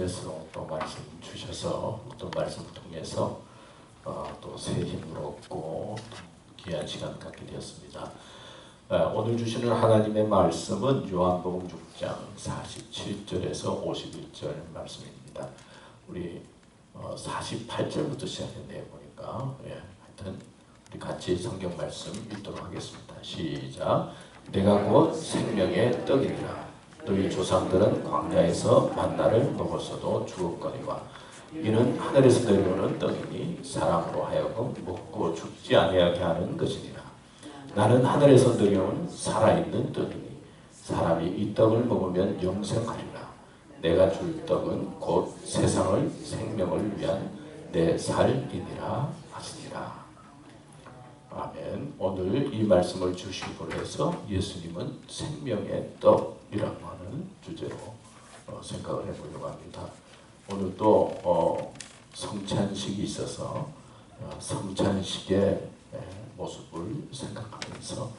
안에서 또 말씀 주셔서 또 말씀 통해서 또 새 힘을 얻고 귀한 시간 갖게 되었습니다. 오늘 주시는 하나님의 말씀은 요한복음 6장 47절에서 51절 말씀입니다. 우리 48절부터 시작했네요 보니까. 하여튼 우리 같이 성경 말씀 읽도록 하겠습니다. 시작. 내가 곧 생명의 떡이니라. 너희 조상들은 광야에서 만나를 먹었어도 죽었거니와 이는 하늘에서 내려오는 떡이니 사람으로 하여금 먹고 죽지 아니하게 하는 것이니라. 나는 하늘에서 내려온 살아있는 떡이니 사람이 이 떡을 먹으면 영생하리라. 내가 줄 떡은 곧 세상의 생명을 위한 내 살이니라 하시니라. 아멘. 오늘 이 말씀을 주시고 해서 예수님은 생명의 떡이라고 하는 주제로 생각을 해보려고 합니다. 오늘 또 성찬식이 있어서 성찬식의 모습을 생각하면서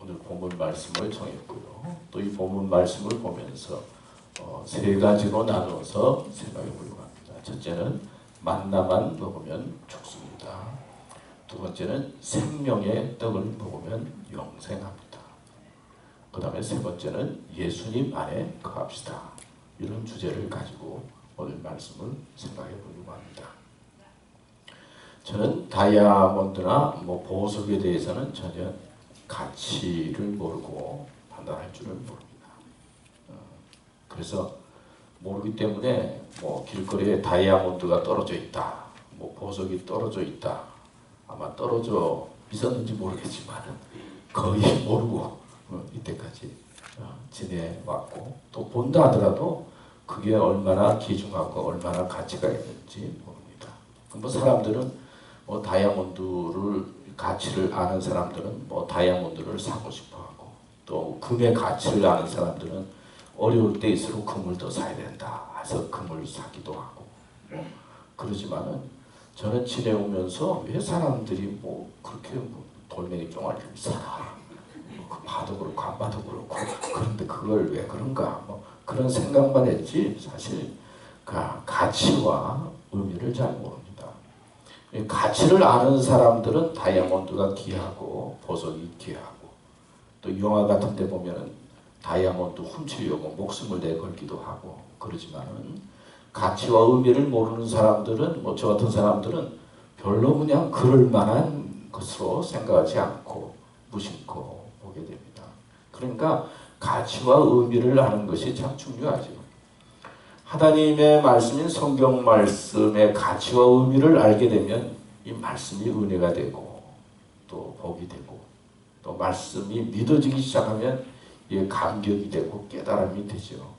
오늘 본문 말씀을 정했고요. 또 이 본문 말씀을 보면서 세 가지로 나누어서 생각해 보려고 합니다. 첫째는 만나만 먹으면 죽습니다. 두 번째는 생명의 떡을 먹으면 영생합니다. 그 다음에 세 번째는 예수님 안에 거합시다. 이런 주제를 가지고 오늘 말씀을 생각해 보려고 합니다. 저는 다이아몬드나 보석에 대해서는 전혀 가치를 모르고 판단할 줄을 모릅니다. 그래서 모르기 때문에 길거리에 다이아몬드가 떨어져 있다, 보석이 떨어져 있다, 아마 떨어져 있었는지 모르겠지만 거의 모르고 이때까지 지내왔고, 또 본다 하더라도 그게 얼마나 귀중하고 얼마나 가치가 있는지 모릅니다. 사람들은 다이아몬드를 가치를 아는 사람들은 다이아몬드를 사고 싶어하고, 또 금의 가치를 아는 사람들은 어려울 때일수록 금을 더 사야 된다 해서 금을 사기도 하고, 그러지만은 저는 지내오면서 왜 사람들이 그렇게 돌멩이 쫑알을 사나, 봐도 그렇고 안 봐도 그렇고, 그런데 그걸 왜 그런가, 그런 생각만 했지 사실 가치와 의미를 잘 모릅니다. 가치를 아는 사람들은 다이아몬드가 귀하고 보석이 귀하고, 또 영화 같은 데 보면은 다이아몬드 훔치려고 목숨을 내걸기도 하고 그러지만은 가치와 의미를 모르는 사람들은, 저 같은 사람들은 별로 그냥 그럴 만한 것으로 생각하지 않고 무심코 보게 됩니다. 그러니까 가치와 의미를 아는 것이 참 중요하죠. 하나님의 말씀인 성경 말씀의 가치와 의미를 알게 되면 이 말씀이 은혜가 되고 또 복이 되고, 또 말씀이 믿어지기 시작하면 이게 감격이 되고 깨달음이 되죠.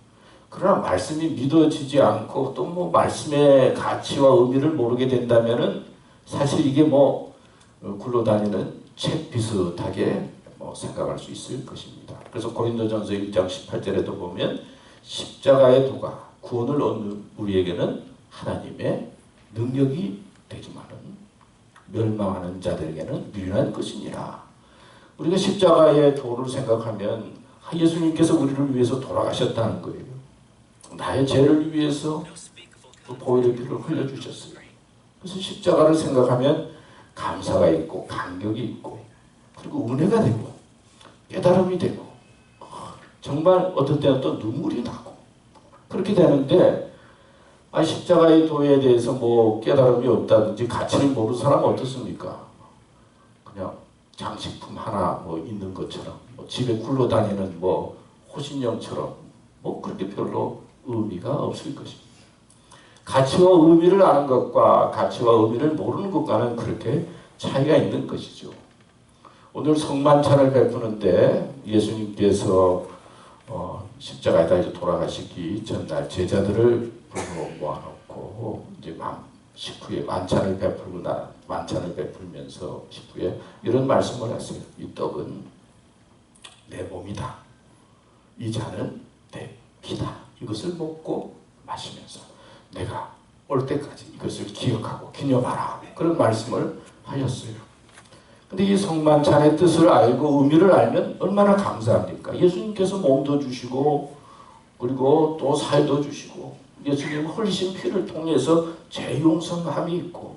그러나 말씀이 믿어지지 않고 또 말씀의 가치와 의미를 모르게 된다면은 사실 이게 굴러다니는 책 비슷하게 생각할 수 있을 것입니다. 그래서 고린도전서 1장 18절에도 보면 십자가의 도가 구원을 얻는 우리에게는 하나님의 능력이 되지만은 멸망하는 자들에게는 미련한 것이니라. 우리가 십자가의 도를 생각하면 예수님께서 우리를 위해서 돌아가셨다는 거예요. 나의 죄를 위해서 또 보혈의 피를 흘려주셨어요. 그래서 십자가를 생각하면 감사가 있고 감격이 있고, 그리고 은혜가 되고 깨달음이 되고, 정말 어떤 때는 또 눈물이 나고 그렇게 되는데, 십자가의 도에 대해서 깨달음이 없다든지 가치를 모르는 사람은 어떻습니까? 그냥 장식품 하나 있는 것처럼, 집에 굴러다니는 호신용처럼 그렇게 별로 의미가 없을 것입니다. 가치와 의미를 아는 것과 가치와 의미를 모르는 것과는 그렇게 차이가 있는 것이죠. 오늘 성만찬을 베푸는데 예수님께서 십자가에다 돌아가시기 전날 제자들을 불러 모아놓고 이제 식후에 만찬을 베풀면서 식후에 이런 말씀을 했어요. 이 떡은 내 몸이다. 이 잔은 내 피다. 이것을 먹고 마시면서 내가 올 때까지 이것을 기억하고 기념하라. 그런 말씀을 하셨어요. 근데 이 성만찬의 뜻을 알고 의미를 알면 얼마나 감사합니까? 예수님께서 몸도 주시고 그리고 또 살도 주시고 예수님 흘리신 피를 통해서 재용성함이 있고,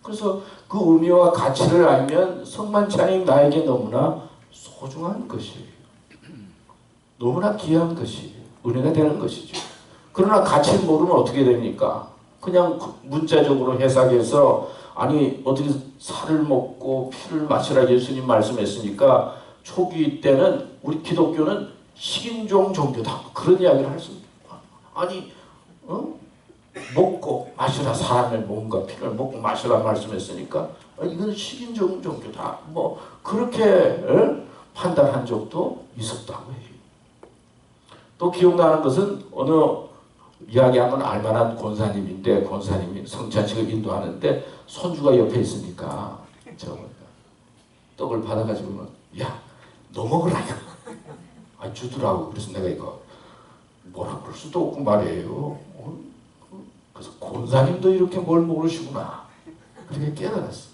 그래서 그 의미와 가치를 알면 성만찬이 나에게 너무나 소중한 것이에요. 너무나 귀한 것이에요. 은혜가 되는 것이죠. 그러나 가치를 모르면 어떻게 됩니까? 그냥 문자적으로 해석해서 아니 어떻게 살을 먹고 피를 마시라 예수님 말씀했으니까 초기 때는 우리 기독교는 식인종 종교다 그런 이야기를 할 수 있어요. 아니 먹고 마시라 사람의 몸과 피를 먹고 마시라 말씀했으니까 이건 식인종 종교다 뭐 그렇게 판단한 적도 있었다고 해요. 또 기억나는 것은 어느 이야기하면 알만한 권사님인데 권사님이 성찬식을 인도하는데 손주가 옆에 있으니까 저 떡을 받아가지고 야 너 먹으라 아 주더라고. 그래서 내가 이거 뭐라 그럴 수도 없고 말이에요. 그래서 권사님도 이렇게 뭘 모르시구나 그렇게 깨달았어.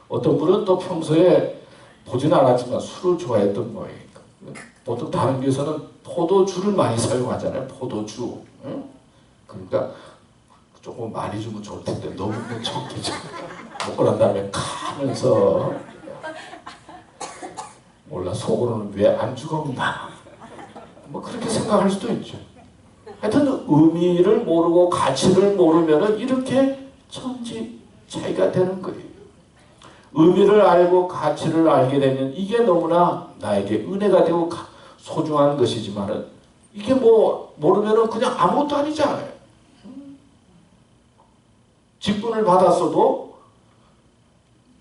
어떤 분은 또 평소에 보진 않았지만 술을 좋아했던 모양이에요. 보통 다른 교회에서는 포도주를 많이 사용하잖아요. 포도주. 그러니까 조금 많이 주면 좋을 텐데 너무 적게 줘. 먹고 난 다음에 가면서 몰라 속으로는 왜 안 죽었나 뭐 그렇게 생각할 수도 있죠. 하여튼 의미를 모르고 가치를 모르면 이렇게 천지 차이가 되는 거예요. 의미를 알고 가치를 알게 되면 이게 너무나 나에게 은혜가 되고 소중한 것이지만은 이게 뭐 모르면은 그냥 아무것도 아니잖아요. 직분을 받았어도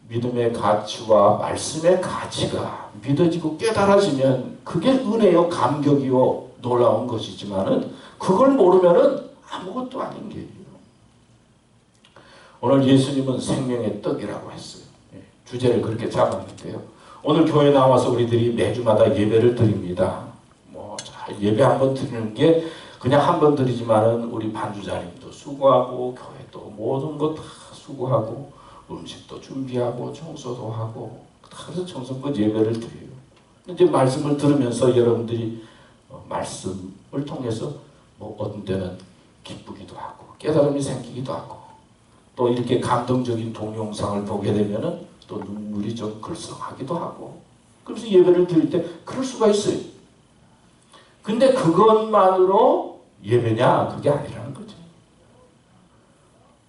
믿음의 가치와 말씀의 가치가 믿어지고 깨달아지면 그게 은혜요 감격이요 놀라운 것이지만은 그걸 모르면은 아무것도 아닌 게요. 오늘 예수님은 생명의 떡이라고 했어요. 주제를 그렇게 잡았는데요. 오늘 교회 나와서 우리들이 매주마다 예배를 드립니다. 뭐 예배 한번 드리는 게 그냥 한 번 드리지만은 우리 반주자님도 수고하고 교회도 모든 것 다 수고하고 음식도 준비하고 청소도 하고 그래서 정성껏 예배를 드려요. 이제 말씀을 들으면서 여러분들이 말씀을 통해서 뭐 어떤 때는 기쁘기도 하고 깨달음이 생기기도 하고 또 이렇게 감동적인 동영상을 보게 되면은 또 눈물이 좀 글썽하기도 하고 그래서 예배를 드릴 때 그럴 수가 있어요. 근데 그것만으로 예배냐? 그게 아니라는 거죠.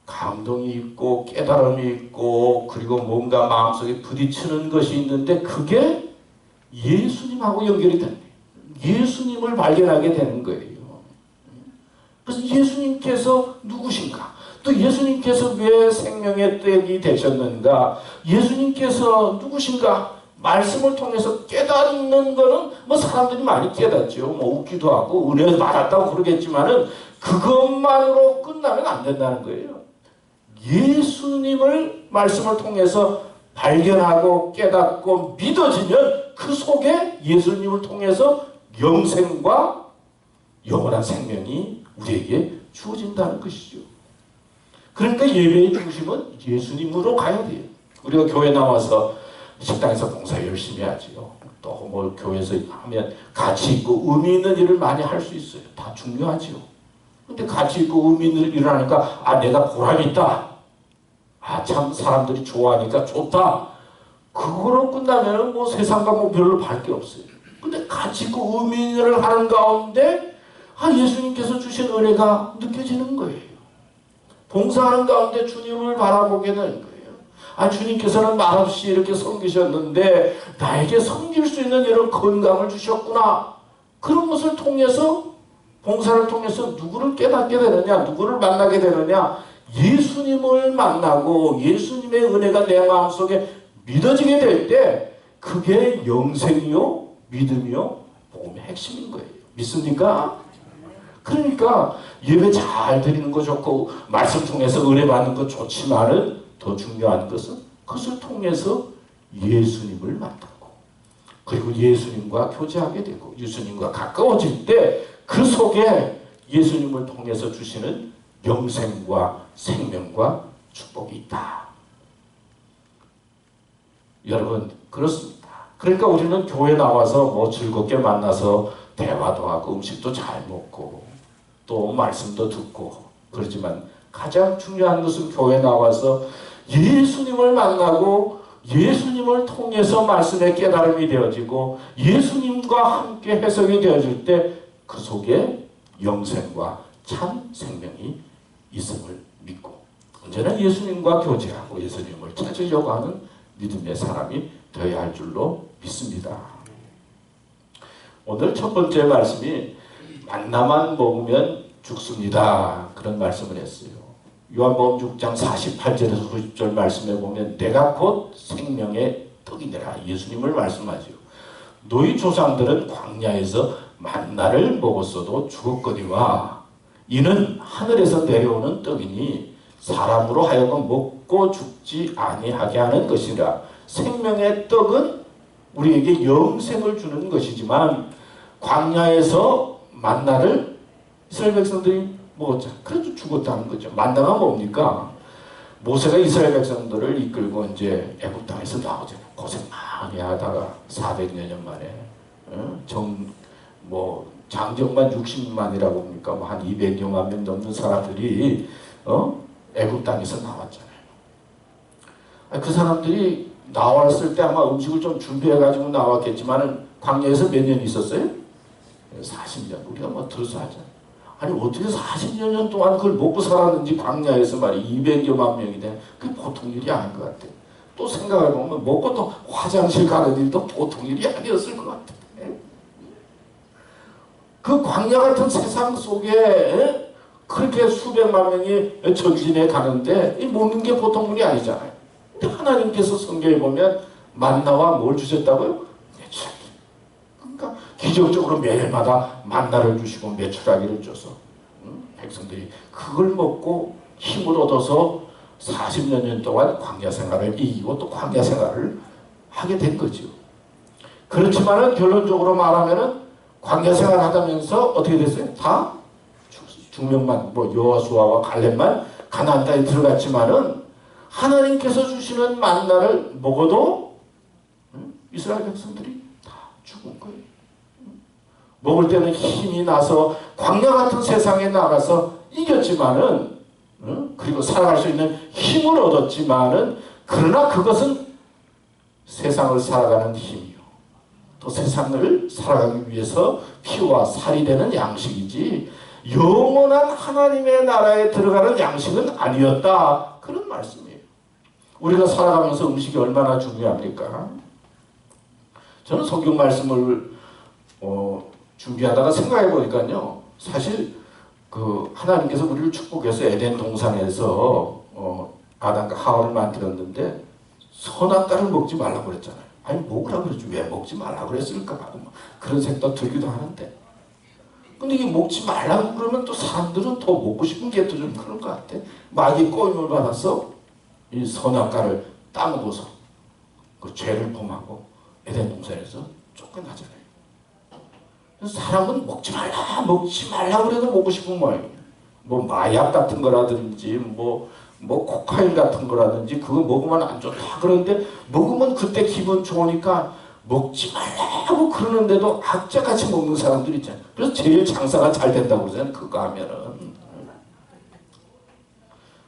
감동이 있고 깨달음이 있고 그리고 뭔가 마음속에 부딪히는 것이 있는데 그게 예수님하고 연결이 되는 거예요. 예수님을 발견하게 되는 거예요. 그래서 예수님께서 누구신가? 또 예수님께서 왜 생명의 떡이 되셨는가? 예수님께서 누구신가? 말씀을 통해서 깨닫는 거는 뭐 사람들이 많이 깨닫죠. 뭐 웃기도 하고 은혜 받았다고 그러겠지만은 그것만으로 끝나면 안 된다는 거예요. 예수님을 말씀을 통해서 발견하고 깨닫고 믿어지면 그 속에 예수님을 통해서 영생과 영원한 생명이 우리에게 주어진다는 것이죠. 그러니까 예배의 중심은 예수님으로 가야 돼요. 우리가 교회 나와서 식당에서 봉사 열심히 하지요. 또 뭐 교회에서 하면 가치 있고 의미 있는 일을 많이 할 수 있어요. 다 중요하지요. 근데 가치 있고 의미 있는 일을 하니까 아 내가 보람 있다. 아 참 사람들이 좋아하니까 좋다. 그거로 끝나면 뭐 세상과 뭐 별로 발 게 없어요. 근데 가치 있고 의미 있는 일을 하는 가운데 아 예수님께서 주신 은혜가 느껴지는 거예요. 봉사하는 가운데 주님을 바라보게 되는 거예요. 아 주님께서는 말없이 이렇게 섬기셨는데 나에게 섬길 수 있는 이런 건강을 주셨구나. 그런 것을 통해서 봉사를 통해서 누구를 깨닫게 되느냐 누구를 만나게 되느냐 예수님을 만나고 예수님의 은혜가 내 마음속에 믿어지게 될 때 그게 영생이요 믿음이요 복음의 핵심인 거예요. 믿습니까? 그러니까 예배 잘 드리는 거 좋고 말씀 통해서 은혜 받는 거 좋지만은 더 중요한 것은 그것을 통해서 예수님을 만나고 그리고 예수님과 교제하게 되고 예수님과 가까워질 때 그 속에 예수님을 통해서 주시는 영생과 생명과 축복이 있다. 여러분 그렇습니다. 그러니까 우리는 교회 나와서 뭐 즐겁게 만나서 대화도 하고 음식도 잘 먹고 또 말씀도 듣고 그렇지만 가장 중요한 것은 교회 나와서 예수님을 만나고 예수님을 통해서 말씀의 깨달음이 되어지고 예수님과 함께 해석이 되어질 때 그 속에 영생과 참 생명이 있음을 믿고 언제나 예수님과 교제하고 예수님을 찾으려고 하는 믿음의 사람이 되어야 할 줄로 믿습니다. 오늘 첫 번째 말씀이 만나만 먹으면 죽습니다. 그런 말씀을 했어요. 요한복음 6장 48절에서 90절 말씀에 보면 내가 곧 생명의 떡이니라 예수님을 말씀하죠. 너희 조상들은 광야에서 만나를 먹었어도 죽었거니와 이는 하늘에서 내려오는 떡이니 사람으로 하여금 먹고 죽지 아니하게 하는 것이라. 생명의 떡은 우리에게 영생을 주는 것이지만 광야에서 만나를 이스라엘 백성들이 먹었잖아요. 그래도 죽었다는 거죠. 만나가 뭡니까? 모세가 이스라엘 백성들을 이끌고 이제 애굽 땅에서 나오잖아요. 고생 많이 하다가 400여 년 만에 장정만 60만이라고 봅니까? 한 200여만 명 넘는 사람들이 애굽 땅에서 나왔잖아요. 그 사람들이 나왔을 때 아마 음식을 좀 준비해가지고 나왔겠지만은 광야에서 몇 년 있었어요? 40년. 우리가 뭐 들어서 하잖아요. 아니 어떻게 40년 동안 그걸 먹고 살았는지 광야에서 말이 200여만 명이 돼. 그게 보통 일이 아닌 것 같아. 또 생각해보면 먹고 또 화장실 가는 일도 보통 일이 아니었을 것 같아. 그 광야 같은 세상 속에 그렇게 수백만 명이 전진해 가는데 먹는 게 보통 일이 아니잖아요. 근데 하나님께서 성경에 보면 만나와 뭘 주셨다고요? 메추라기. 그러니까 기적적으로 매일마다 만나를 주시고 메추라기를 줘서 백성들이 그걸 먹고 힘을 얻어서 40여 년 동안 광야 생활을 이기고 또 광야 생활을 하게 된 거죠. 그렇지만은 결론적으로 말하면은 광야 생활 하다면서 어떻게 됐어요? 다 중명만 여호수아와 갈렙만 가나안 땅에 들어갔지만은 하나님께서 주시는 만나를 먹어도 이스라엘 백성들이 다 죽은 거예요. 먹을 때는 힘이 나서 광야 같은 세상에 나가서 이겼지만은 그리고 살아갈 수 있는 힘을 얻었지만은 그러나 그것은 세상을 살아가는 힘이요. 또 세상을 살아가기 위해서 피와 살이 되는 양식이지 영원한 하나님의 나라에 들어가는 양식은 아니었다. 그런 말씀이에요. 우리가 살아가면서 음식이 얼마나 중요합니까? 저는 성경 말씀을 준비하다가 생각해 보니까요. 사실 하나님께서 우리를 축복해서 에덴 동산에서 아담과 하와를 만들었는데 선악과를 먹지 말라고 그랬잖아요. 아니 먹으라고 그랬지 왜 먹지 말라고 그랬을까 하고 그런 생각도 들기도 하는데 근데 이게 먹지 말라고 그러면 또 사람들은 더 먹고 싶은 게 또 좀 그런 것 같아. 마귀의 꼬임을 받아서 이 선악과를 따먹어서 그 죄를 범하고 에덴 동산에서 쫓겨나잖아요. 그래서 사람은 먹지 말라 그래도 먹고 싶은 모양이에요. 뭐 마약 같은 거라든지 뭐 코카인 같은 거라든지 그거 먹으면 안 좋다 그러는데 먹으면 그때 기분 좋으니까 먹지 말라고 그러는데도 악자같이 먹는 사람들 있잖아요. 그래서 제일 장사가 잘 된다고 그러잖아요. 그거 하면은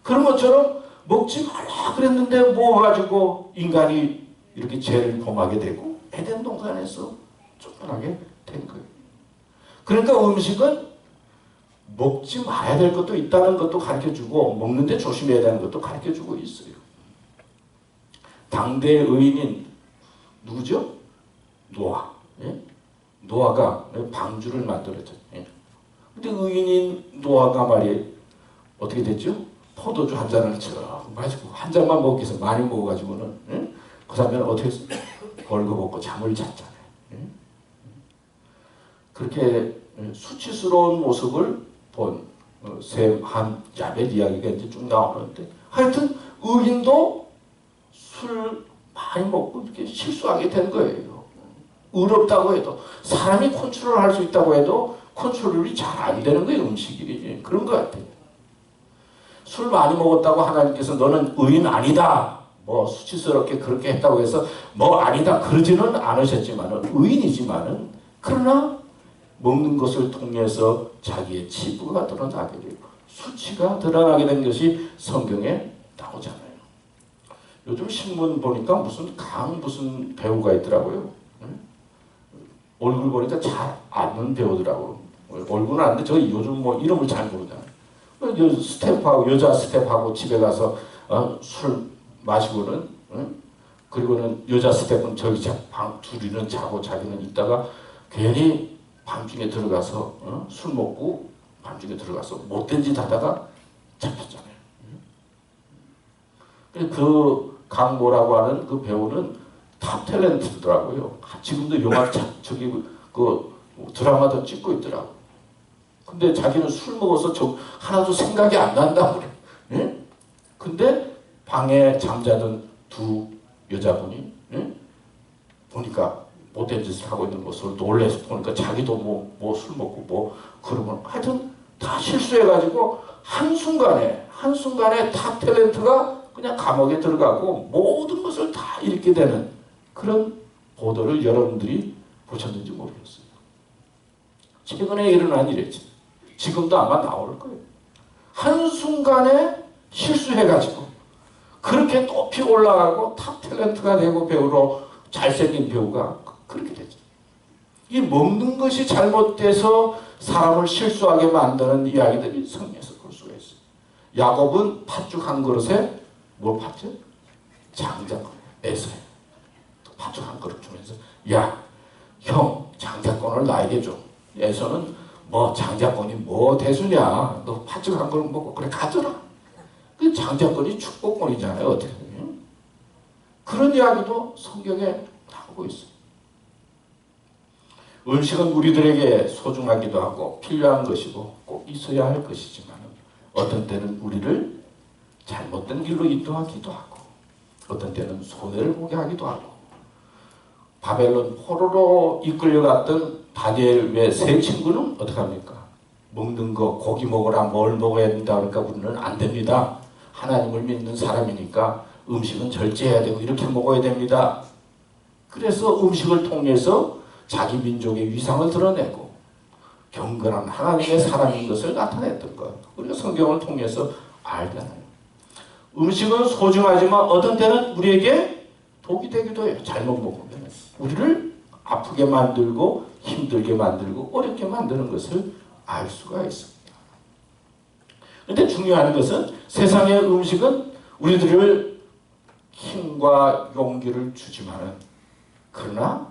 그런 것처럼 먹지 말라 그랬는데 먹어가지고 인간이 이렇게 죄를 범하게 되고 에덴 동산에서 쫓겨나게 된 거예요. 그러니까 음식은 먹지 말아야 될 것도 있다는 것도 가르쳐주고 먹는데 조심해야 되는 것도 가르쳐주고 있어요. 당대 의인인 누구죠? 노아. 예? 노아가 방주를 만들었죠. 예? 근데 의인인 노아가 말이에요. 어떻게 됐죠? 포도주 한 잔을 쭉 마시고 한 잔만 먹기 위해서 많이 먹어가지고는 예? 그 다음에 어떻게 벌거벗고 잠을 잤잖아요. 예? 그렇게 수치스러운 모습을 본 셈, 함, 야벳 이야기가 이제 쭉 나오는데 하여튼 의인도 술 많이 먹고 이렇게 실수하게 된 거예요. 의롭다고 해도 사람이 컨트롤 할 수 있다고 해도 컨트롤이 잘 안 되는 거예요. 음식이 그런 것 같아요. 술 많이 먹었다고 하나님께서 너는 의인 아니다 뭐 수치스럽게 그렇게 했다고 해서 뭐 아니다 그러지는 않으셨지만은 의인이지만은 그러나 먹는 것을 통해서 자기의 치부가 드러나게 되고 수치가 드러나게 된 것이 성경에 나오잖아요. 요즘 신문 보니까 무슨 배우가 있더라고요. 얼굴 보니까 잘 아는 배우더라고요. 얼굴은 아는데 저 요즘 뭐 이름을 잘 모르잖아요. 스텝하고 여자 스텝하고 집에 가서 술 마시고는 그리고는 여자 스텝은 저기 방 둘이는 자고 자기는 있다가 괜히 밤중에 들어가서 술 먹고 밤중에 들어가서 못된 짓 하다가 잡혔잖아요. 그 강모라고 하는 그 배우는 탑 탤런트더라고요. 지금도 영화 저기 그 드라마도 찍고 있더라고. 근데 자기는 술 먹어서 하나도 생각이 안 난다고 그래. 예? 근데 방에 잠자던 두 여자분이 보니까 못된 짓을 하고 있는 것을 놀래서 보니까 자기도 뭐 술 먹고 뭐 그러면 하여튼 다 실수해가지고 한순간에 탑 탤런트가 그냥 감옥에 들어가고 모든 것을 다 잃게 되는 그런 보도를 여러분들이 보셨는지 모르겠어요. 최근에 일어난 일이지. 지금도 아마 나올 거예요. 한순간에 실수해가지고 그렇게 높이 올라가고 탑 탤런트가 되고 배우로 잘생긴 배우가 그렇게 되죠. 이 먹는 것이 잘못돼서 사람을 실수하게 만드는 이야기들이 성경에서 볼 수가 있어요. 야곱은 팥죽 한 그릇에 뭘 팠죠? 장작권 에서요. 팥죽 한 그릇 주면서 야, 형 장작권을 나에게 줘. 에서는 뭐 장작권이 뭐 대수냐. 너 팥죽 한 그릇 먹고 그래 가져라. 그 장작권이 축복권이잖아요. 어떻게 보면. 그런 이야기도 성경에 나오고 있어요. 음식은 우리들에게 소중하기도 하고 필요한 것이고 꼭 있어야 할 것이지만 어떤 때는 우리를 잘못된 길로 인도하기도 하고 어떤 때는 손해를 보게 하기도 하고 바벨론 포로로 이끌려갔던 다니엘의 세 친구는 어떻게 합니까? 먹는 거 고기 먹어라 뭘 먹어야 된다 그러니까 우리는 안 됩니다. 하나님을 믿는 사람이니까 음식은 절제해야 되고 이렇게 먹어야 됩니다. 그래서 음식을 통해서 자기 민족의 위상을 드러내고 경건한 하나님의 사람인 것을 나타냈던 것. 우리가 성경을 통해서 알잖아요. 음식은 소중하지만 어떤 때는 우리에게 독이 되기도 해요. 잘못 먹으면. 우리를 아프게 만들고 힘들게 만들고 어렵게 만드는 것을 알 수가 있습니다. 그런데 중요한 것은 세상의 음식은 우리들을 힘과 용기를 주지만은 그러나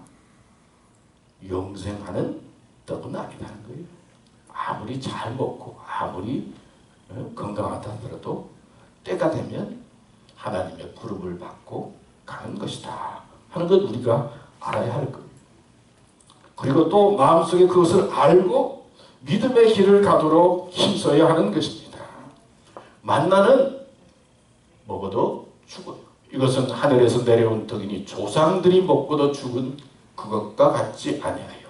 영생하는 떡은 아니라는 거예요. 아무리 잘 먹고 아무리 건강하다 하더라도 때가 되면 하나님의 부름을 받고 가는 것이다 하는 것 우리가 알아야 할 거예요. 그리고 또 마음속에 그것을 알고 믿음의 길을 가도록 힘써야 하는 것입니다. 만나는 먹어도 죽어요. 이것은 하늘에서 내려온 떡이니 조상들이 먹고도 죽은 그것과 같지 아니하여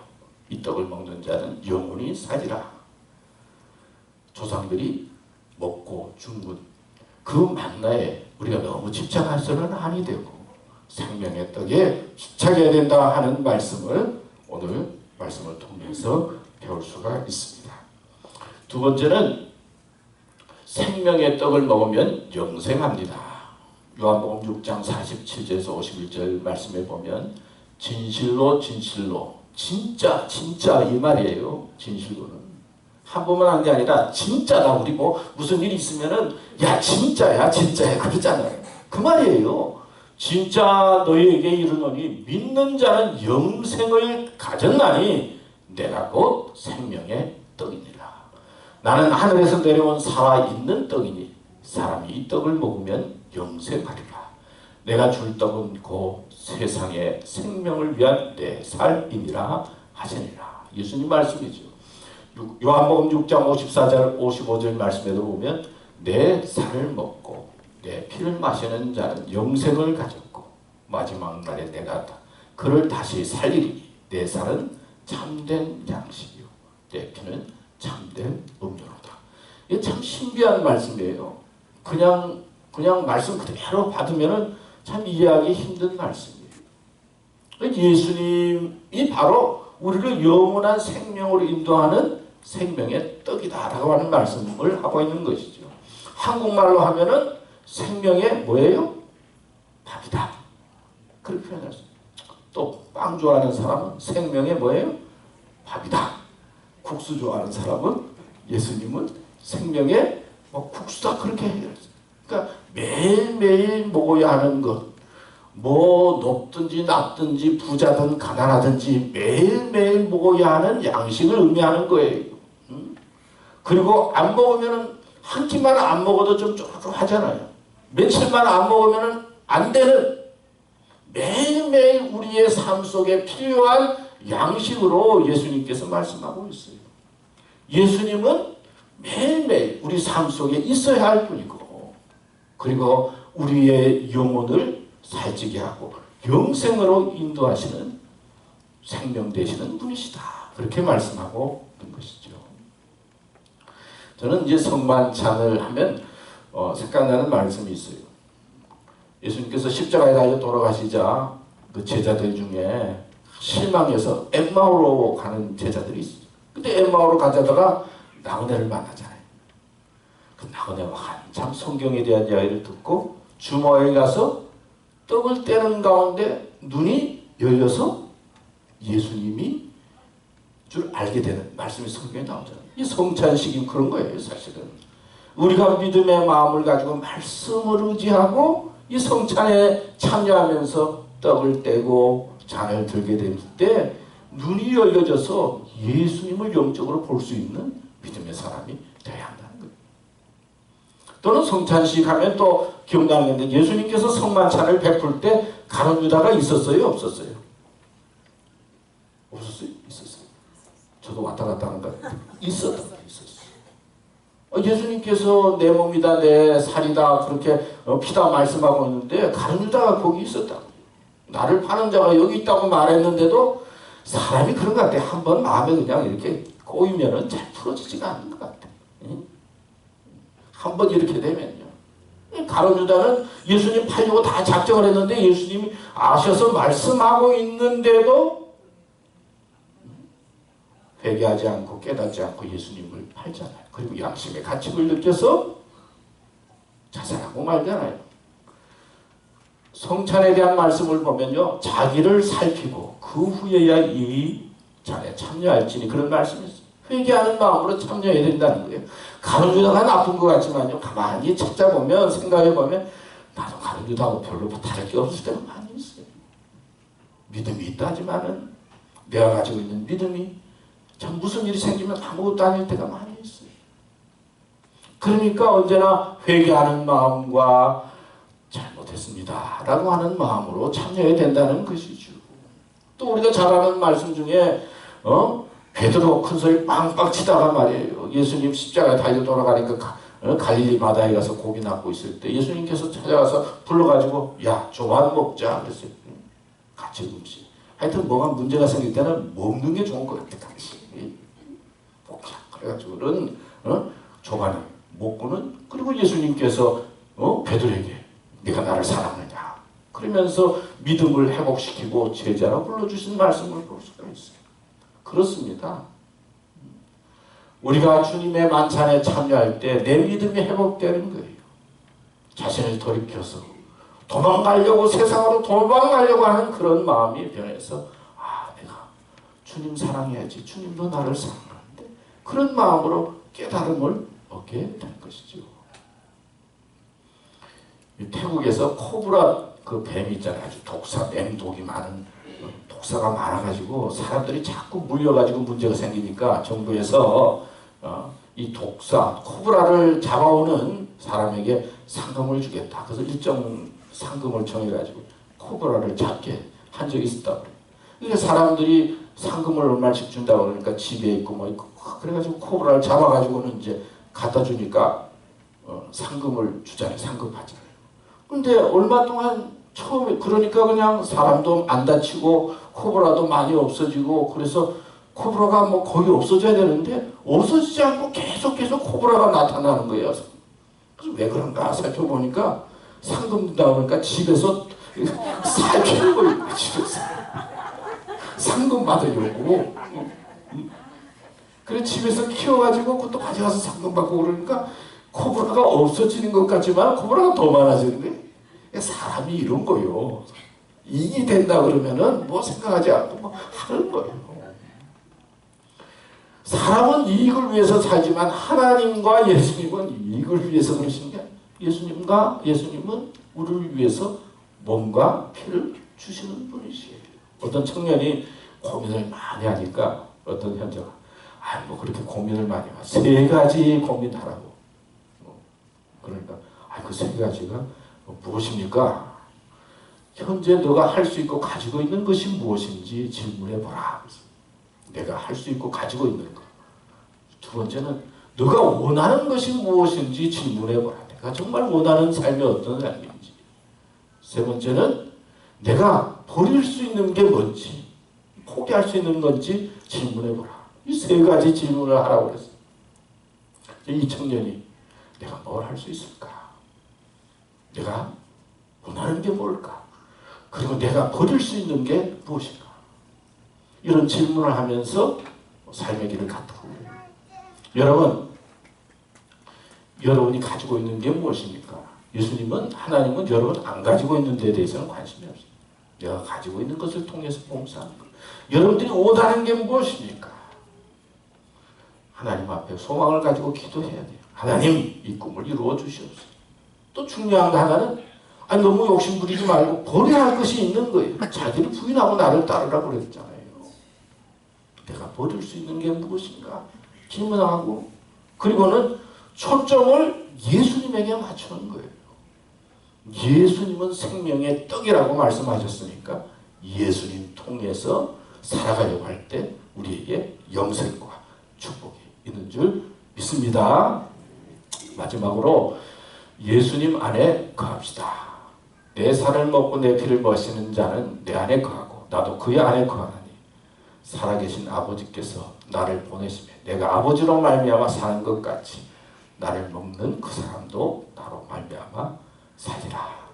이 떡을 먹는 자는 영원히 살리라. 조상들이 먹고 죽은 그 만나에 우리가 너무 집착해서는 아니 되고 생명의 떡에 집착해야 된다 하는 말씀을 오늘 말씀을 통해서 배울 수가 있습니다. 두 번째는 생명의 떡을 먹으면 영생합니다. 요한복음 6장 47절에서 51절 말씀에 보면 진실로 진실로 진짜 이 말이에요. 진실로는 한 번만 한 게 아니라 진짜다. 우리 뭐 무슨 일이 있으면은 야 진짜야 그러잖아요. 그 말이에요. 진짜 너희에게 이르노니 믿는 자는 영생을 가졌나니 내가 곧 생명의 떡이니라. 나는 하늘에서 내려온 살아있는 떡이니 사람이 이 떡을 먹으면 영생하리라. 내가 줄 떡은 곧 세상의 생명을 위한 내 살이니라 하시니라. 예수님 말씀이죠. 요한복음 6장 54절 55절 말씀에도 보면 내 살을 먹고 내 피를 마시는 자는 영생을 가졌고 마지막 날에 내가 그를 다시 살리리니 내 살은 참된 양식이요 내 피는 참된 음료로다. 이게 참 신비한 말씀이에요. 그냥 말씀 그대로 받으면은 참 이해하기 힘든 말씀이에요. 예수님이 바로 우리를 영원한 생명으로 인도하는 생명의 떡이다라고 하는 말씀을 하고 있는 것이죠. 한국말로 하면은 생명의 뭐예요? 밥이다. 그렇게 표현했어요. 또 빵 좋아하는 사람은 생명의 뭐예요? 밥이다. 국수 좋아하는 사람은 예수님은 생명의 국수다. 그렇게 해결했어요. 그러니까 매일매일 먹어야 하는 것, 뭐 높든지 낮든지 부자든 가난하든지 매일매일 먹어야 하는 양식을 의미하는 거예요. 그리고 안 먹으면 한 끼만 안 먹어도 좀 쪼르르하잖아요. 며칠만 안 먹으면 안 되는, 매일매일 우리의 삶 속에 필요한 양식으로 예수님께서 말씀하고 있어요. 예수님은 매일매일 우리 삶 속에 있어야 할 뿐이고, 그리고 우리의 영혼을 살찌게 하고 영생으로 인도하시는 생명 되시는 분이시다. 그렇게 말씀하고 있는 것이죠. 저는 이제 성만찬을 하면 생각나는 말씀이 있어요. 예수님께서 십자가에 달려 돌아가시자 그 제자들 중에 실망해서 엠마오로 가는 제자들이 있어요. 근데 엠마오로 가자다가 나그네를 만나잖아요. 그 나그네가 한참 성경에 대한 이야기를 듣고 주머니에 가서 떡을 떼는 가운데 눈이 열려서 예수님이 줄 알게 되는 말씀이 성경에 나오잖아요. 이 성찬식이 그런 거예요. 사실은 우리가 믿음의 마음을 가지고 말씀을 의지하고 이 성찬에 참여하면서 떡을 떼고 잔을 들게 될 때 눈이 열려져서 예수님을 영적으로 볼 수 있는 믿음의 사람이 되어야 한다는 거예요. 또는 성찬식 하면 또 기억나는 게, 예수님께서 성만찬을 베풀 때 가룟 유다가 있었어요? 없었어요? 없었어요? 있었어요. 저도 왔다 갔다 하는 거 있었어요. 예수님께서 내 몸이다 내 살이다 그렇게 피다 말씀하고 있는데 가룟 유다가 거기 있었다. 나를 파는 자가 여기 있다고 말했는데도 사람이 그런 것 같아. 한번 마음에 그냥 이렇게 꼬이면은 잘 풀어지지가 않는 것 같아. 한번 이렇게 되면요. 가룟 유다는 예수님 팔려고 다 작정을 했는데 예수님이 아셔서 말씀하고 있는데도 회개하지 않고 깨닫지 않고 예수님을 팔잖아요. 그리고 양심의 가책을 느껴서 자살하고 말잖아요. 성찬에 대한 말씀을 보면요, 자기를 살피고 그 후에야 이 잔에 참여할지니 그런 말씀이 있어요. 회개하는 마음으로 참여해야 된다는 거예요. 가룟 유다가 나쁜 것 같지만요, 가만히 찾아보면 생각해보면 나도 가룟 유다하고 별로 다를 게 없을 때가 많이 있어요. 믿음이 있다 하지만은 내가 가지고 있는 믿음이 참 무슨 일이 생기면 아무것도 아닐 때가 많이 있어요. 그러니까 언제나 회개하는 마음과 잘못했습니다 라고 하는 마음으로 참여해야 된다는 것이죠. 또 우리가 잘 아는 말씀 중에 베드로 큰 소리 빵빵 치다가 말이에요. 예수님 십자가에 달려 돌아가니까 갈릴리 바다에 가서 고기 낚고 있을 때 예수님께서 찾아가서 불러가지고 야 조반 먹자 그랬어요. 같이 음식. 하여튼 뭐가 문제가 생길 때는 먹는 게 좋은 것 같아. 당시 먹자. 그래가지고는 조반을 먹고는, 그리고 예수님께서 베드로에게 네가 나를 사랑하느냐 그러면서 믿음을 회복시키고 제자로 불러주신 말씀을 볼 수가 있어요. 그렇습니다. 우리가 주님의 만찬에 참여할 때 내 믿음이 회복되는 거예요. 자신을 돌이켜서 도망가려고, 세상으로 도망가려고 하는 그런 마음이 변해서 내가 주님 사랑해야지, 주님도 나를 사랑하는데, 그런 마음으로 깨달음을 얻게 된 것이죠. 태국에서 코브라 그 뱀이 있잖아요. 아주 독사, 맹독이 많은 독사가 많아가지고 사람들이 자꾸 물려가지고 문제가 생기니까 정부에서 이 독사, 코브라를 잡아오는 사람에게 상금을 주겠다. 그래서 일정 상금을 정해가지고 코브라를 잡게 한 적이 있었다고 그래요. 그러니까 사람들이 상금을 얼마씩 준다고 그러니까 집에 있고 뭐 있고 그래가지고 코브라를 잡아가지고는 이제 갖다 주니까 상금을 주잖아요. 상금 받잖아요. 근데 얼마 동안 처음에 그러니까 그냥 사람도 안 다치고 코브라도 많이 없어지고, 그래서 코브라가 뭐 거의 없어져야 되는데 없어지지 않고 계속 코브라가 나타나는 거예요. 그래서 왜 그런가 살펴보니까 상금 준다고 그러니까 집에서 살피는 거예요. 집에서 상금 받으려고. 그래 집에서 키워가지고 그것도 가져가서 상금 받고 그러니까 코브라가 없어지는 것 같지만 코브라가 더 많아지는데 사람이 이런 거요. 이익이 된다 그러면은 뭐 생각하지 않고 뭐 하는 거예요. 사람은 이익을 위해서 살지만 하나님과 예수님은 이익을 위해서 그러시는 게 예수님은 우리를 위해서 몸과 피를 주시는 분이시에요. 어떤 청년이 고민을 많이 하니까 어떤 현자가 뭐 그렇게 고민을 많이 하. 세 가지 고민하라고. 그러니까 그 세 가지가 무엇입니까? 현재 너가 할 수 있고 가지고 있는 것이 무엇인지 질문해 보라. 내가 할 수 있고 가지고 있는 것. 두 번째는 너가 원하는 것이 무엇인지 질문해 보라. 내가 정말 원하는 삶이 어떤 삶인지. 세 번째는 내가 버릴 수 있는 게 뭔지, 포기할 수 있는 건지 질문해 보라. 이 세 가지 질문을 하라고 그랬어요. 이 청년이 내가 뭘 할 수 있을까? 내가 원하는 게 뭘까? 그리고 내가 버릴 수 있는 게 무엇인가? 이런 질문을 하면서 삶의 길을 갔다고 해요. 여러분, 여러분이 가지고 있는 게 무엇입니까? 하나님은 여러분 안 가지고 있는 데에 대해서는 관심이 없어요. 내가 가지고 있는 것을 통해서 봉사하는 것. 여러분들이 원하는 게 무엇입니까? 하나님 앞에 소망을 가지고 기도해야 돼요. 하나님, 이 꿈을 이루어 주시옵소서. 또 중요한 거 하나는 너무 욕심 부리지 말고 버려야 할 것이 있는 거예요. 자기를 부인하고 나를 따르라고 그랬잖아요. 내가 버릴 수 있는 게 무엇인가 질문하고 그리고는 초점을 예수님에게 맞추는 거예요. 예수님은 생명의 떡이라고 말씀하셨으니까 예수님 통해서 살아가려고 할 때 우리에게 영생과 축복이 있는 줄 믿습니다. 마지막으로 예수님 안에 거합시다. 내 살을 먹고 내 피를 마시는 자는 내 안에 거하고 나도 그의 안에 거하나니 살아계신 아버지께서 나를 보내시며 내가 아버지로 말미암아 사는 것 같이 나를 먹는 그 사람도 나로 말미암아 살리라.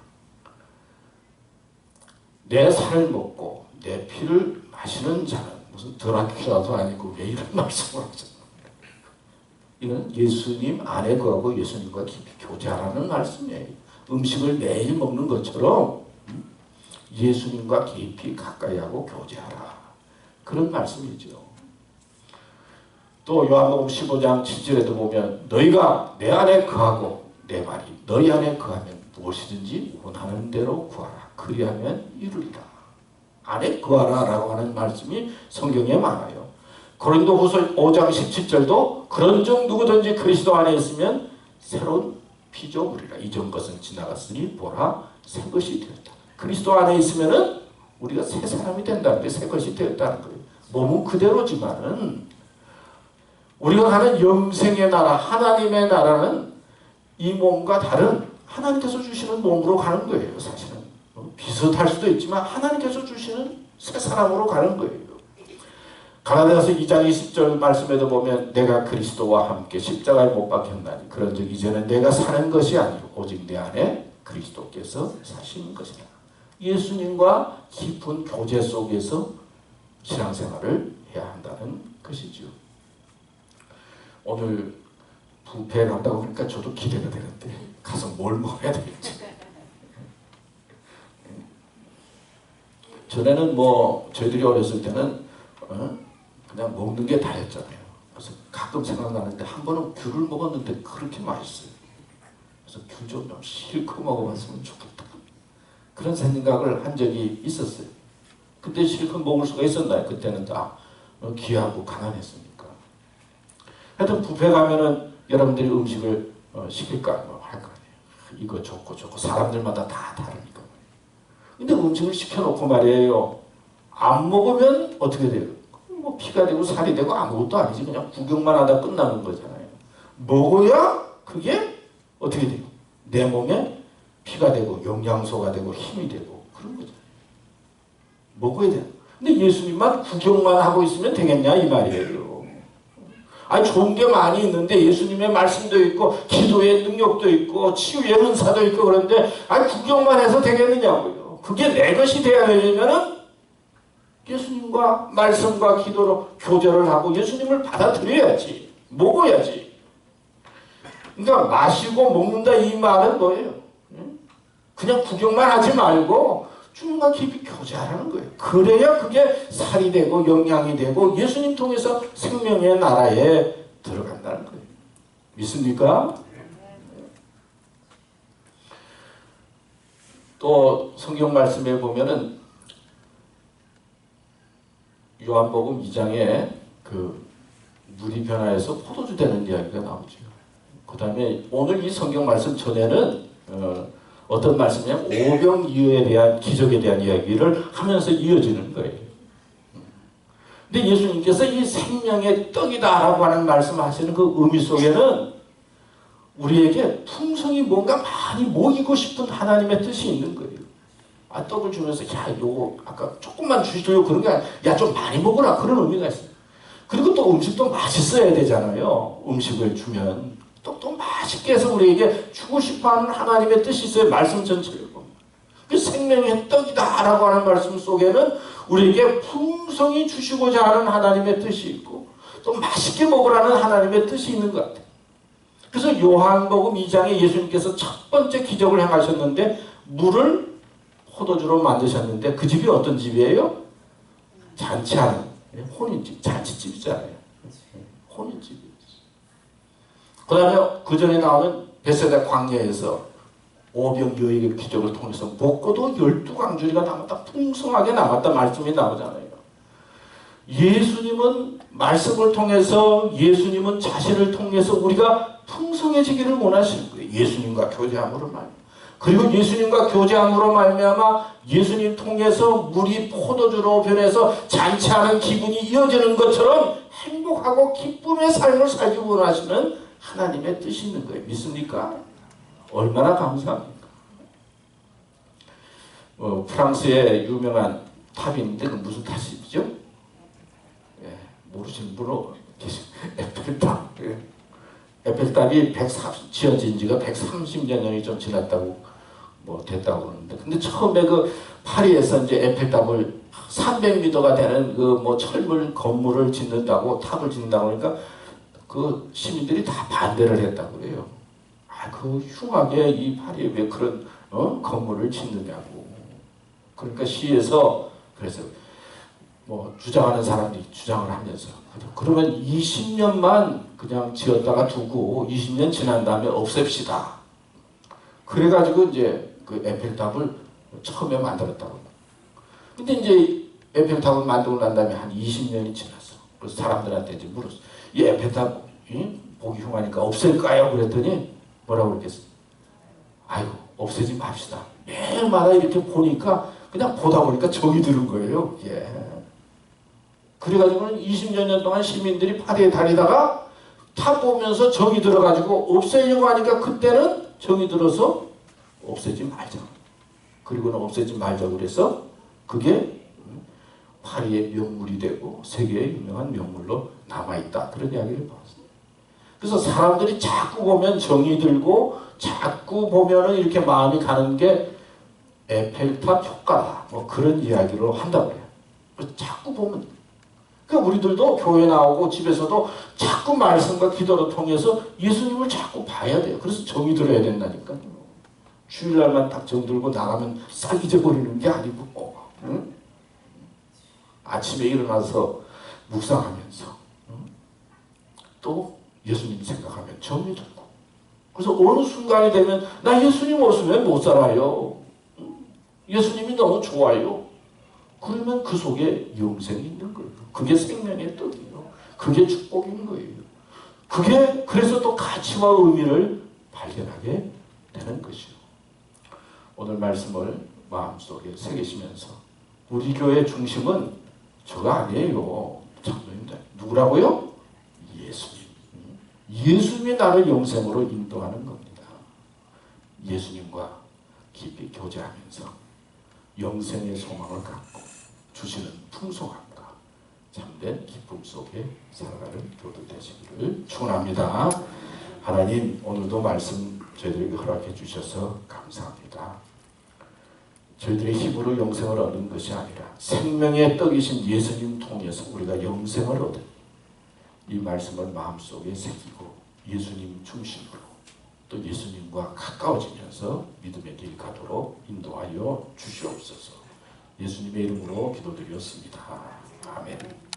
내 살을 먹고 내 피를 마시는 자는 무슨 드라큘라도 아니고 왜 이런 말씀을 하셨나? 이건 예수님 안에 거하고 예수님과 깊이 교제하라는 말씀이에요. 음식을 매일 먹는 것처럼 예수님과 깊이 가까이 하고 교제하라. 그런 말씀이죠. 또 요한복음 15장 7절에도 보면 너희가 내 안에 거하고 내 말이 너희 안에 거하면 무엇이든지 원하는 대로 구하라. 그리하면 이루리라. 안에 거하라 라고 하는 말씀이 성경에 많아요. 고린도후서 5장 17절도 그런즉 누구든지 그리스도 안에 있으면 새로운 피조물이라. 이전 것은 지나갔으니 보라 새 것이 되었다. 그리스도 안에 있으면은 우리가 새 사람이 된다는 게 새 것이 되었다는 거예요. 몸은 그대로지만은 우리가 가는 영생의 나라 하나님의 나라는 이 몸과 다른 하나님께서 주시는 몸으로 가는 거예요. 사실은 비슷할 수도 있지만 하나님께서 주시는 새 사람으로 가는 거예요. 가라디아서 2장 20절 말씀에도 보면 내가 그리스도와 함께 십자가에 못 박혔나니 그런즉 이제는 내가 사는 것이 아니고 오직 내 안에 그리스도께서 사시는 것이다. 예수님과 깊은 교제 속에서 신앙생활을 해야 한다는 것이죠. 오늘 뷔페에 간다고 하니까 저도 기대가 되는데 가서 뭘 먹어야 될지. 전에는 저희들이 어렸을 때는 그냥 먹는 게 다였잖아요. 그래서 가끔 생각나는데 한 번은 귤을 먹었는데 그렇게 맛있어요. 그래서 귤 좀 실컷 먹어봤으면 좋겠다. 그런 생각을 한 적이 있었어요. 그때 실컷 먹을 수가 있었나요? 그때는 다 귀하고 가난했으니까. 하여튼 뷔페 가면은 여러분들이 음식을 시킬 거 아니에요. 할 거 아니에요. 이거 좋고 사람들마다 다 다르니까. 근데 음식을 시켜놓고 말이에요. 안 먹으면 어떻게 돼요? 피가 되고 살이 되고 아무것도 아니지. 그냥 구경만 하다 끝나는 거잖아요. 먹어야 그게 어떻게 돼요? 내 몸에 피가 되고 영양소가 되고 힘이 되고 그런 거잖아요. 먹어야 돼요. 근데 예수님만 구경만 하고 있으면 되겠냐 이 말이에요. 좋은 게 많이 있는데 예수님의 말씀도 있고 기도의 능력도 있고 치유의 은사도 있고 그런데 구경만 해서 되겠느냐고요. 그게 내 것이 돼야 되려면은 예수님과 말씀과 기도로 교제를 하고 예수님을 받아들여야지. 먹어야지. 그러니까 마시고 먹는다 이 말은 뭐예요? 그냥 구경만 하지 말고 주님과 깊이 교제하라는 거예요. 그래야 그게 살이 되고 영양이 되고 예수님 통해서 생명의 나라에 들어간다는 거예요. 믿습니까? 또 성경 말씀에 보면은 요한복음 2장에 그 물이 변화해서 포도주 되는 이야기가 나오죠. 그 다음에 오늘 이 성경 말씀 전에는 어떤 말씀이냐면 오병이어에 대한 기적에 대한 이야기를 하면서 이어지는 거예요. 근데 예수님께서 이 생명의 떡이다라고 하는 말씀하시는 그 의미 속에는 우리에게 풍성이 뭔가 많이 먹이고 싶은 하나님의 뜻이 있는 거예요. 아, 떡을 주면서 야 요거 아까 조금만 주시죠 그런 게 아니라 야 좀 많이 먹으라 그런 의미가 있어요. 그리고 또 음식도 맛있어야 되잖아요. 음식을 주면 또 맛있게 해서 우리에게 주고 싶어하는 하나님의 뜻이 있어요. 말씀 전체를 보면. 그 생명의 떡이다 라고 하는 말씀 속에는 우리에게 풍성히 주시고자 하는 하나님의 뜻이 있고 또 맛있게 먹으라는 하나님의 뜻이 있는 것 같아요. 그래서 요한복음 2장에 예수님께서 첫 번째 기적을 행하셨는데 물을 포도주로 만드셨는데 그 집이 어떤 집이에요? 잔치하는 혼인집, 잔치집이잖아요. 혼인집이에요. 그 다음에 그 전에 나오는 베세다 광야에서 오병이어의 기적을 통해서 먹고도 12광주리가 남았다. 풍성하게 남았다 말씀이 나오잖아요. 예수님은 말씀을 통해서 예수님은 자신을 통해서 우리가 풍성해지기를 원하시는 거예요. 예수님과 교제함으로 말이에요. 그리고 예수님과 교제함으로 말미암아 예수님 통해서 물이 포도주로 변해서 잔치하는 기분이 이어지는 것처럼 행복하고 기쁨의 삶을 살기 원하시는 하나님의 뜻이 있는 거예요. 믿습니까? 얼마나 감사합니까? 프랑스의 유명한 탑이 있는데 그 무슨 탑이죠? 예, 모르시는 분은 계신 에펠탑. 예. 에펠탑이 지어진 지가 130여 년이 좀 지났다고 됐다고 그러는데 근데 처음에 그 파리에서 이제 에펠탑을 300m가 되는 그 철물 건물을 짓는다고 탑을 짓는다고 그러니까 그 시민들이 다 반대를 했다고 그래요. 아, 그 흉하게 이 파리에 왜 그런 건물을 짓느냐고. 그러니까 시에서 그래서 주장하는 사람들이 주장을 하면서 그러면 20년만 그냥 지었다가 두고 20년 지난 다음에 없앱시다. 그래가지고 이제 그 에펠탑을 처음에 만들었다고. 근데 이제 에펠탑을 만들고 난 다음에 한 20년이 지났어. 그래서 사람들한테 이제 물었어. 이 에펠탑 보기 흉하니까 없앨까요? 그랬더니 뭐라고 그랬겠어? 아이고 없애지 맙시다. 매일마다 이렇게 보니까 그냥 보다 보니까 정이 드는 거예요. 예. 그래가지고는 20여 년 동안 시민들이 파리에 다니다가 탑 보면서 정이 들어가지고 없애려고 하니까 그때는 정이 들어서 없애지 말자. 그리고는 없애지 말자고 그래서 그게 파리의 명물이 되고 세계의 유명한 명물로 남아있다. 그런 이야기를 봤어요. 그래서 사람들이 자꾸 보면 정이 들고 자꾸 보면은 이렇게 마음이 가는 게 에펠탑 효과다. 그런 이야기로 한다고 해요. 그래서 자꾸 보면 그러니까 우리들도 교회 나오고 집에서도 자꾸 말씀과 기도를 통해서 예수님을 자꾸 봐야 돼요. 그래서 정이 들어야 된다니까요. 주일날만 딱 정들고 나가면 싹 잊어버리는 게 아니고 응? 아침에 일어나서 묵상하면서 또 예수님 생각하면 정이 들고 그래서 어느 순간이 되면 나 예수님 없으면 못 살아요. 예수님이 너무 좋아요. 그러면 그 속에 영생이 있는 거예요. 그게 생명의 떡이에요. 그게 축복인 거예요. 그게 그래서 또 가치와 의미를 발견하게 되는 것이요. 오늘 말씀을 마음속에 새기시면서 우리 교회의 중심은 저가 아니에요. 장로님들. 누구라고요? 예수님. 예수님이 나를 영생으로 인도하는 겁니다. 예수님과 깊이 교제하면서 영생의 소망을 갖고 주시는 풍성함과 참된 기쁨 속에 살아가는 교도 되시기를 축원합니다. 하나님 오늘도 말씀 저희들에게 허락해 주셔서 감사합니다. 저희들의 힘으로 영생을 얻는 것이 아니라 생명의 떡이신 예수님 통해서 우리가 영생을 얻은 이 말씀을 마음속에 새기고 예수님 중심으로 또 예수님과 가까워지면서 믿음의 길 가도록 인도하여 주시옵소서. 예수님의 이름으로 기도드렸습니다. 아멘.